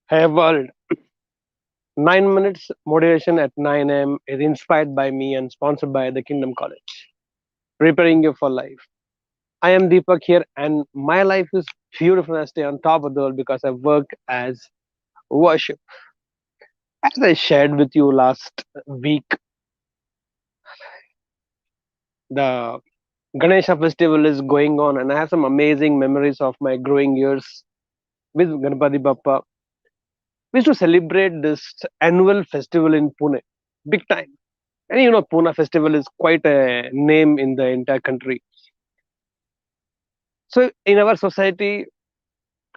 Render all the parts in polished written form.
Hey world, 9 minutes motivation at 9 a.m. is inspired by me and sponsored by the Kingdom College. Preparing you for life. I am Deepak here, and my life is beautiful. I stay on top of the world because I work as worship. As I shared with you last week, the Ganesha festival is going on, and I have some amazing memories of my growing years with Ganpati Bappa. We used to celebrate this annual festival in Pune, big time. And Pune festival is quite a name in the entire country. So in our society,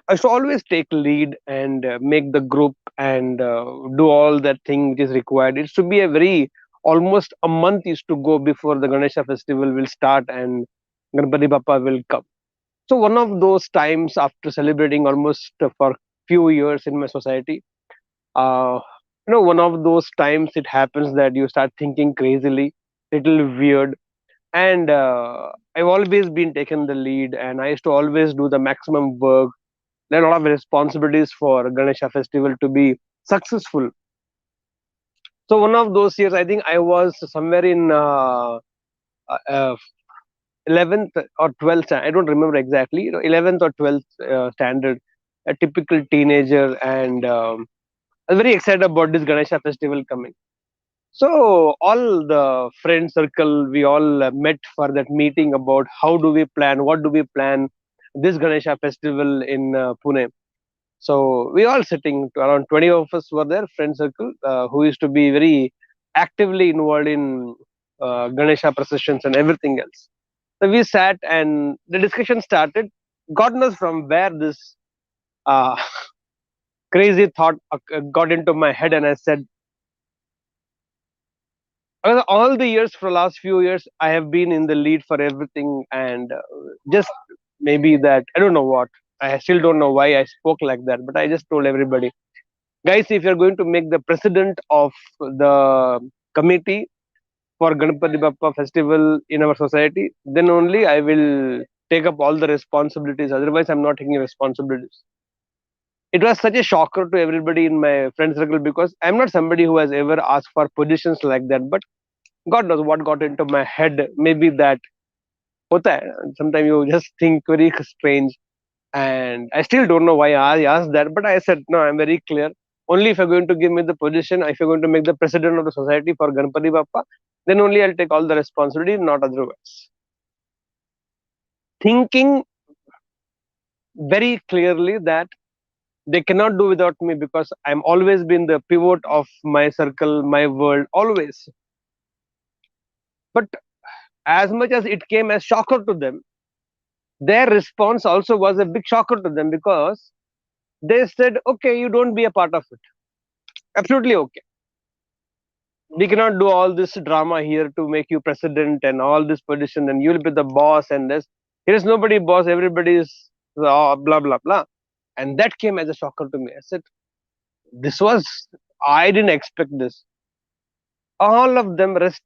I should always take lead and make the group and do all that thing which is required. It should be a very almost a month is to go before the Ganesha festival will start and Ganpati Bappa will come. So one of those times after celebrating almost for few years in my society, uh, one of those times it happens that you start thinking crazily, little weird, and I've always been taking the lead, and I used to always do the maximum work. There are a lot of responsibilities for Ganesha festival to be successful. So one of those years, I think I was somewhere in 11th or 12th. I don't remember exactly. 11th or 12th standard, a typical teenager, and I was very excited about this Ganesha festival coming. So all the friend circle, we all met for that meeting about how do we plan, what do we plan this Ganesha festival in Pune. So we all sitting around 20 of us were there, friend circle, who used to be very actively involved in Ganesha processions and everything else. So we sat and the discussion started. God knows from where this uh, crazy thought got into my head, and I said, all the years for the last few years I have been in the lead for everything, and just maybe that I don't know what, I still don't know why I spoke like that, but I just told everybody, guys, if you're going to make the president of the committee for Ganpati Bappa festival in our society, then only I will take up all the responsibilities, otherwise I'm not taking responsibilities. It was such a shocker to everybody in my friend circle because I'm not somebody who has ever asked for positions like that, but God knows what got into my head. Maybe that hota hai. Sometimes you just think very strange. And I still don't know why I asked that, but I said, no, I'm very clear. Only if you're going to give me the position, if you're going to make the president of the society for Ganpati Bappa, then only I'll take all the responsibility, not otherwise. Thinking very clearly that they cannot do without me because I'm always been the pivot of my circle, my world, always. But as much as it came as shocker to them, their response also was a big shocker to them because they said, okay, you don't be a part of it. Absolutely okay. We cannot do all this drama here to make you president and all this position and you'll be the boss and this. Here is nobody boss, everybody is blah blah blah. And that came as a shocker to me. I said, this was, I didn't expect this. All of them, rest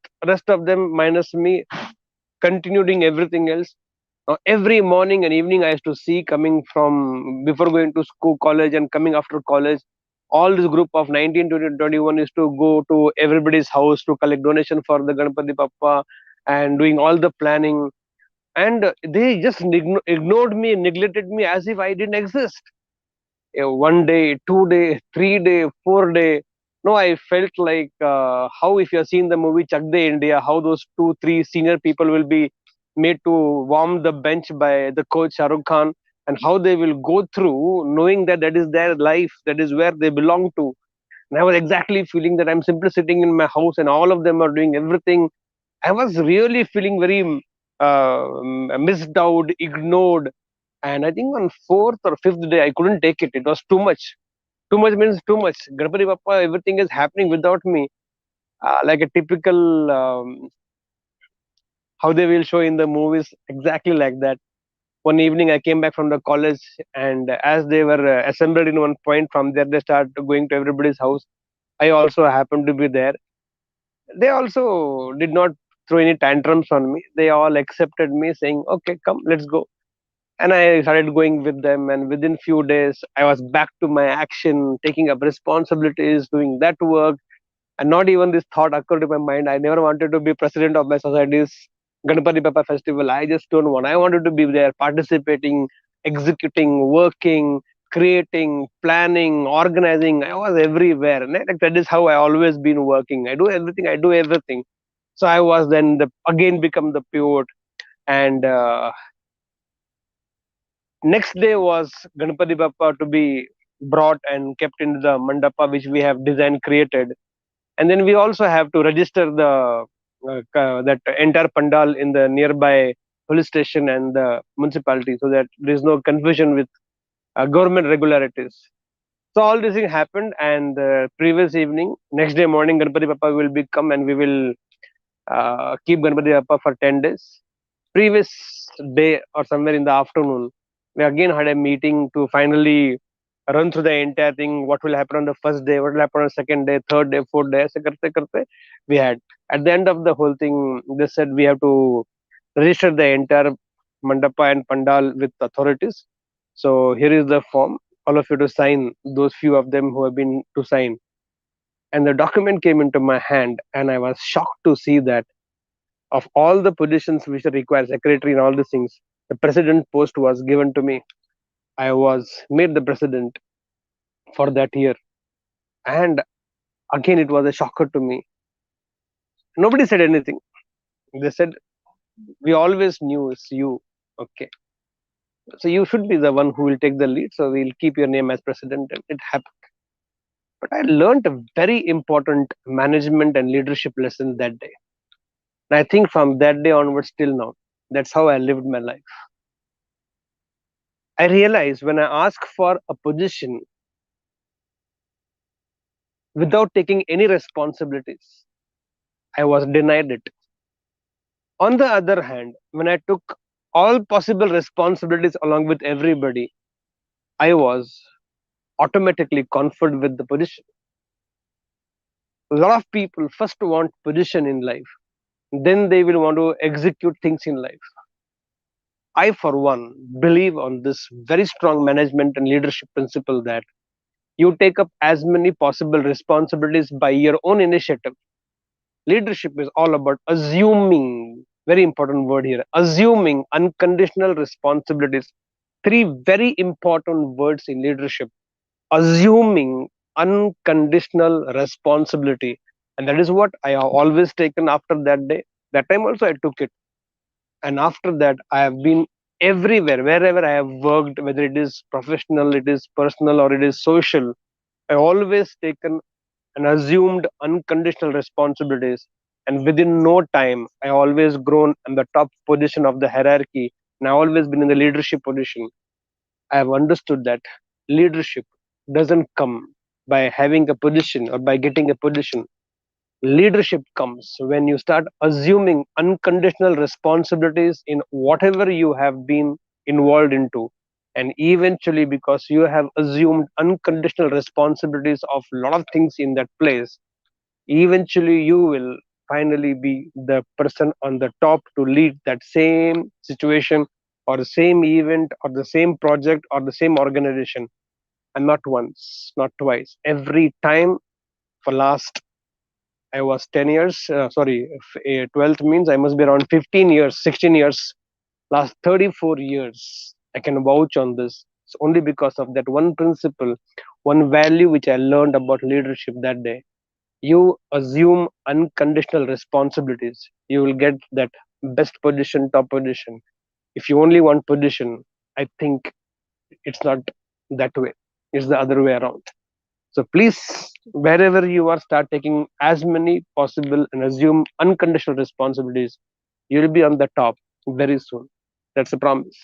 of them minus me, continuing everything else. Now, every morning and evening, I used to see coming from before going to school, college, and coming after college. All this group of 19 to 21 used to go to everybody's house to collect donation for the Ganpati Bappa and doing all the planning. And they just ignored me, neglected me as if I didn't exist. 1 day, 2 day, 3 day, 4 day. No, I felt like how if you have seen the movie Chak De India, how those two, three senior people will be made to warm the bench by the coach Shah Rukh Khan, and how they will go through knowing that that is their life, that is where they belong to. And I was exactly feeling that I'm simply sitting in my house and all of them are doing everything. I was really feeling very missed out, ignored, and I think on fourth or fifth day, I couldn't take it. It was too much. Too much means too much. Ganpati Bappa, everything is happening without me. Like a typical, how they will show in the movies, exactly like that. One evening, I came back from the college, and as they were assembled in one point, from there they start going to everybody's house. I also happened to be there. They also did not throw any tantrums on me. They all accepted me, saying, "Okay, come, let's go." And I started going with them, and within few days I was back to my action, taking up responsibilities, doing that work. And not even this thought occurred to my mind. I never wanted to be president of my society's Ganpati Bappa festival. I just don't want. I wanted to be there, participating, executing, working, creating, planning, organizing. I was everywhere, and that is how I always been working. I do everything. I do everything. So I was then again become the pivot. And next day was Ganpati Bappa to be brought and kept into the mandapa which we have designed created. And then we also have to register the that entire pandal in the nearby police station and the municipality, so that there is no confusion with government regularities. So all this thing happened, and previous evening, next day morning, Ganpati Bappa will be come, and we will keep Ganpati Bappa for 10 days. Previous day or somewhere in the afternoon, we again had a meeting to finally run through the entire thing. What will happen on the first day? What will happen on the second day, third day, fourth day? ऐसे करते करते we had, at the end of the whole thing, they said we have to register the entire mandapa and pandal with authorities. So here is the form. All of you to sign. Those few of them who have been to sign. And the document came into my hand, and I was shocked to see that of all the positions which require secretary and all these things, the president post was given to me. I was made the president for that year. And again, it was a shocker to me. Nobody said anything. They said, we always knew it's you. Okay. So you should be the one who will take the lead. So we'll keep your name as president. And it happened. But I learned a very important management and leadership lesson that day. And I think from that day onwards till now, that's how I lived my life. I realized when I ask for a position without taking any responsibilities, I was denied it. On the other hand, when I took all possible responsibilities along with everybody, I was automatically conferred with the position. A lot of people first want position in life, then they will want to execute things in life. I, for one, believe on this very strong management and leadership principle that you take up as many possible responsibilities by your own initiative. Leadership is all about assuming, very important word here, assuming unconditional responsibilities. Three very important words in leadership: assuming unconditional responsibility. And that is what I have always taken after that day. That time also I took it. And after that, I have been everywhere, wherever I have worked, whether it is professional, it is personal, or it is social. I always taken and assumed unconditional responsibilities. And within no time, I always grown in the top position of the hierarchy, and I always been in the leadership position. I have understood that leadership doesn't come by having a position or by getting a position. Leadership comes when you start assuming unconditional responsibilities in whatever you have been involved into. And eventually, because you have assumed unconditional responsibilities of a lot of things in that place, eventually you will finally be the person on the top to lead that same situation or the same event or the same project or the same organization. And not once, not twice, every time. For last, I was 10 years, sorry, 12th means I must be around 15 years, 16 years, last 34 years. I can vouch on this. It's only because of that one principle, one value which I learned about leadership that day. You assume unconditional responsibilities, you will get that best position, top position. If you only want position, I think it's not that way. It's the other way around. So please, wherever you are, start taking as many possible and assume unconditional responsibilities. You'll be on the top very soon. That's a promise.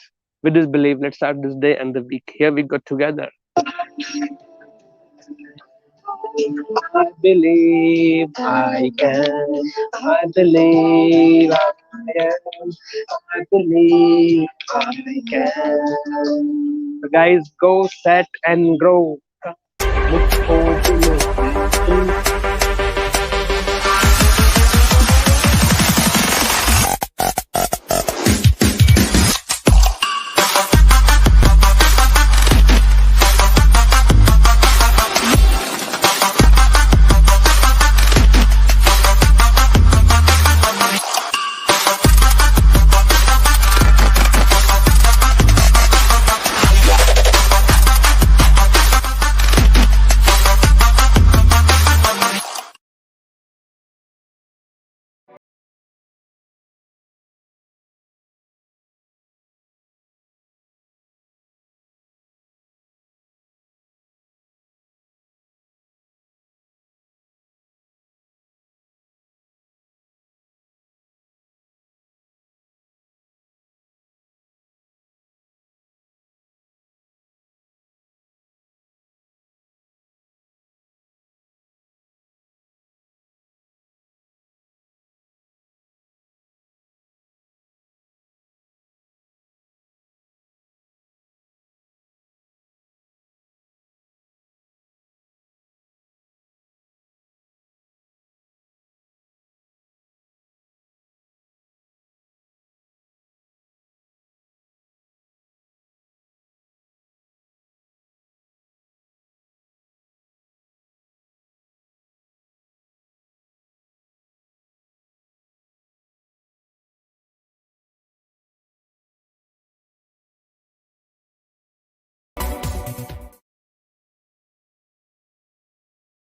With this belief, let's start this day and the week. Here we go together. I believe I can. I believe I can. I believe I can. So guys, go set and grow. Look forward to you.